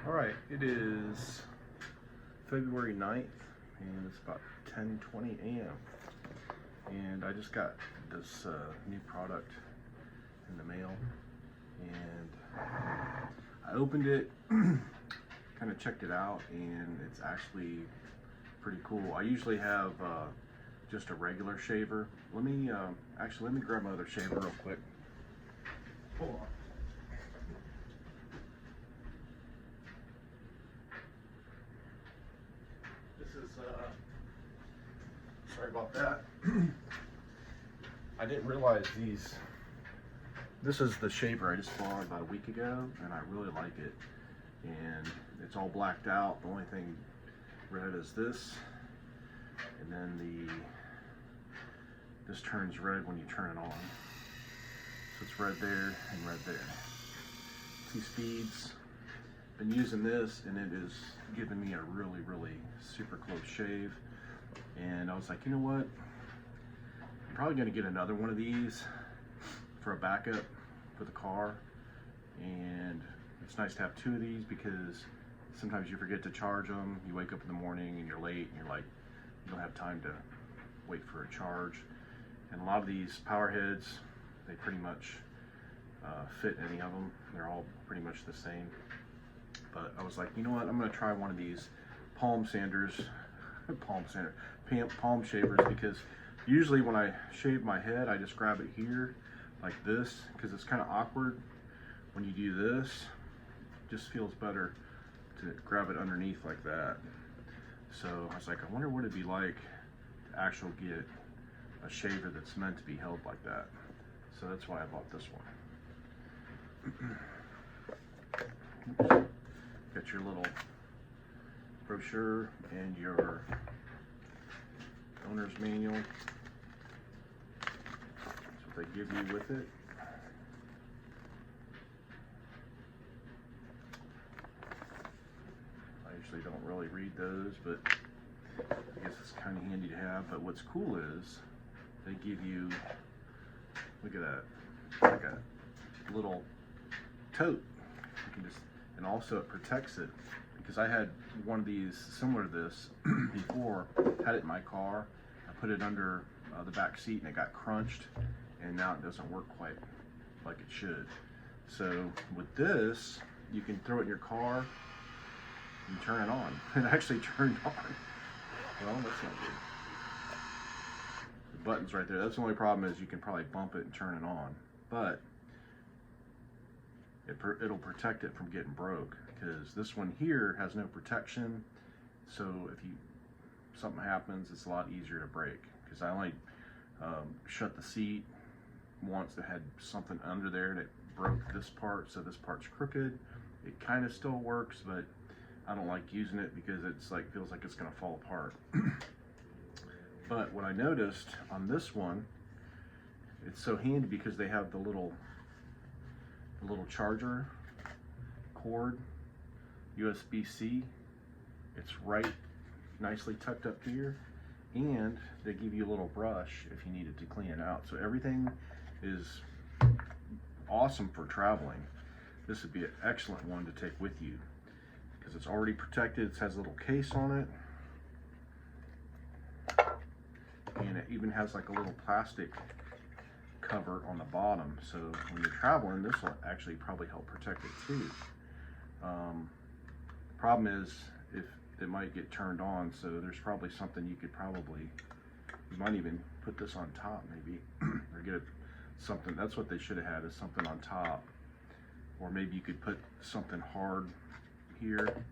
Alright, it is February 9th and it's about 10:20 a.m. and I just got this new product in the mail, and I opened it, kind of checked it out, and it's actually pretty cool. I usually have just a regular shaver. Let me grab my other shaver real quick. Hold on. This is, sorry about that. I didn't realize this is the shaver I just bought about a week ago, and I really like it. And it's all blacked out. The only thing red is this, and then this turns red when you turn it on. So it's red there and red there. 2 speeds. Been using this, and it is giving me a really super close shave. And I was like, you know what, I'm probably going to get another one of these for a backup for the car. And it's nice to have 2 of these because sometimes you forget to charge them. You wake up in the morning and you're late and you're like, you don't have time to wait for a charge. And a lot of these power heads, they pretty much fit any of them. They're all pretty much the same. But I was like, you know what, I'm going to try one of these palm shavers, because usually when I shave my head, I just grab it here like this, because it's kind of awkward when you do this. It just feels better to grab it underneath like that. So I was like, I wonder what it'd be like to actually get a shaver that's meant to be held like that. So that's why I bought this one. Got your little brochure and your owner's manual. That's what they give you with it. I usually don't really read those, but I guess it's kind of handy to have. But what's cool is they give you, look at that, like a little tote. You can just, and also it protects it, because I had one of these similar to this before, had it in my car. I put it under the back seat and it got crunched, and now it doesn't work quite like it should. So with this, you can throw it in your car and turn it on. It actually turned on. Well, that's not good. The button's right there. That's the only problem, is you can probably bump it and turn it on, but it'll protect it from getting broke, because this one here has no protection. So if something happens, it's a lot easier to break. Because I only shut the seat once that had something under there, and it broke this part, so this part's crooked. It kind of still works, but I don't like using it because it's like, feels like it's going to fall apart. But what I noticed on this one, it's so handy because they have the little charger cord, USB-C. It's right nicely tucked up here, and they give you a little brush if you needed to clean it out. So everything is awesome for traveling. This would be an excellent one to take with you because it's already protected. It has a little case on it, and it even has like a little plastic cover on the bottom, so when you're traveling, this will actually probably help protect it too. The problem is, if it might get turned on, so there's probably something you might even put this on top maybe, or get something. That's what they should have had, is something on top, or maybe you could put something hard here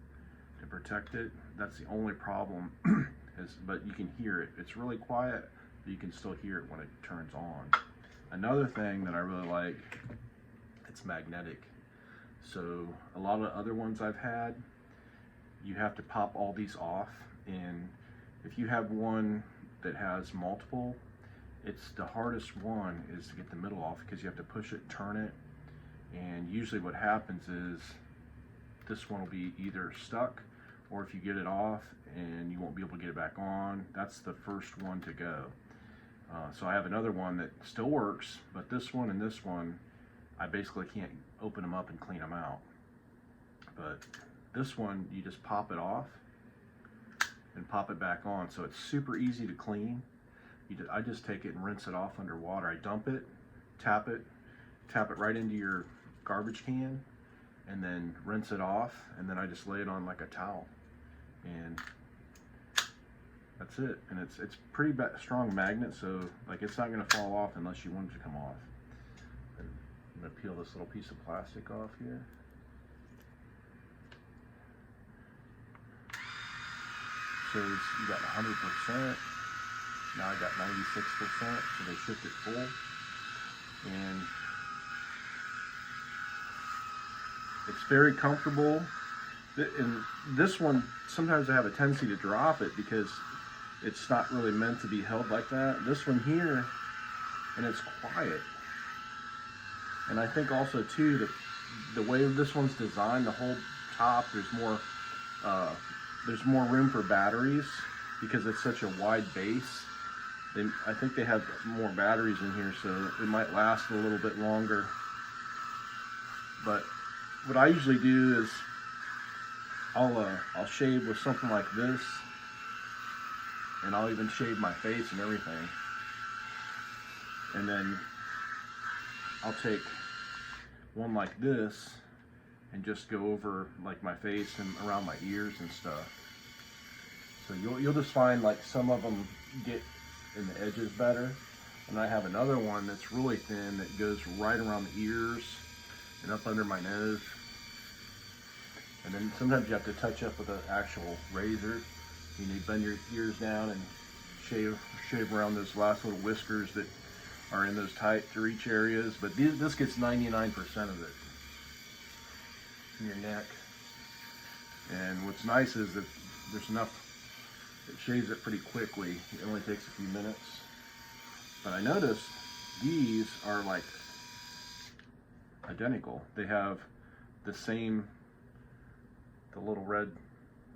to protect it. That's the only problem. But you can hear it. It's really quiet, but you can still hear it when it turns on. Another thing that I really like, it's magnetic. So a lot of the other ones I've had, you have to pop all these off, and if you have one that has multiple, it's the hardest one is to get the middle off, because you have to push it, turn it, and usually what happens is this one will be either stuck, or if you get it off and you won't be able to get it back on, that's the first one to go. So I have another one that still works, but this one and this one, I basically can't open them up and clean them out. But This one, you just pop it off and pop it back on, so it's super easy to clean. I just take it and rinse it off under water. I dump it, tap it right into your garbage can, and then rinse it off, and then I just lay it on like a towel, and that's it. And it's pretty strong magnet, so like it's not going to fall off unless you want it to come off. And I'm going to peel this little piece of plastic off here. Shows you got 100%. Now I got 96%, so they shipped it full. And it's very comfortable. And this one, sometimes I have a tendency to drop it because it's not really meant to be held like that. This one here, and it's quiet. And I think also too, that the way this one's designed, the whole top, there's more room for batteries because it's such a wide base. I think they have more batteries in here, so it might last a little bit longer. But what I usually do is I'll shave with something like this, and I'll even shave my face and everything. And then I'll take one like this and just go over like my face and around my ears and stuff. So you'll just find like some of them get in the edges better, and I have another one that's really thin that goes right around the ears and up under my nose. And then sometimes you have to touch up with an actual razor. You need to bend your ears down and shave around those last little whiskers that are in those tight to reach areas. But this gets 99% of it in your neck. And what's nice is that there's enough, it shaves it pretty quickly. It only takes a few minutes. But I noticed these are like identical. They have the same, the little red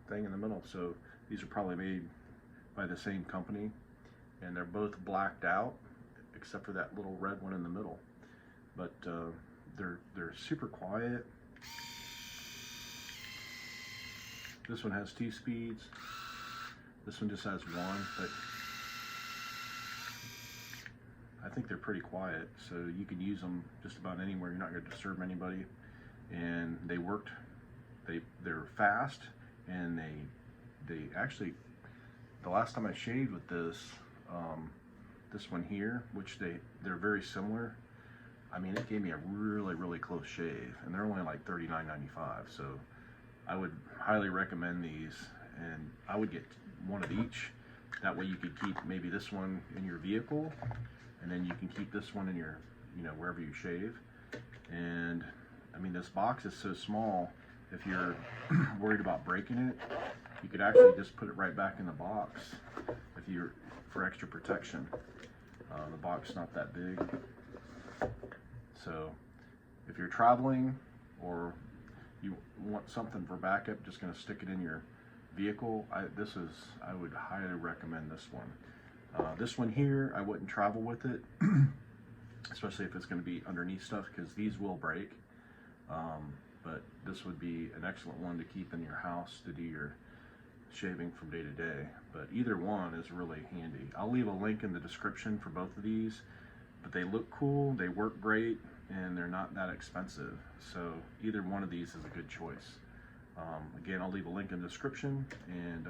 thing in the middle. So these are probably made by the same company, and they're both blacked out except for that little red one in the middle. But they're super quiet. This one has 2 speeds. This one just has 1, but I think they're pretty quiet, so you can use them just about anywhere. You're not going to disturb anybody. And they worked. They're fast, and they actually, the last time I shaved with this one here, which they're very similar. I mean, it gave me a really close shave, and they're only like $39.95. So I would highly recommend these, and I would get one of each. That way you could keep maybe this one in your vehicle, and then you can keep this one in your, wherever you shave. And I mean, this box is so small, if you're worried about breaking it, you could actually just put it right back in the box for extra protection. The box is not that big. So if you're traveling or you want something for backup, just going to stick it in your vehicle, I would highly recommend this one. This one here, I wouldn't travel with it, especially if it's going to be underneath stuff, because these will break. But this would be an excellent one to keep in your house to do your shaving from day to day. But either one is really handy. I'll leave a link in the description for both of these, but they look cool, they work great, and they're not that expensive. So either one of these is a good choice. Again, I'll leave a link in the description, and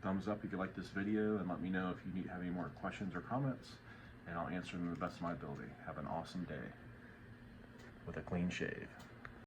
thumbs up if you like this video, and let me know if you have any more questions or comments, and I'll answer them to the best of my ability. Have an awesome day with a clean shave.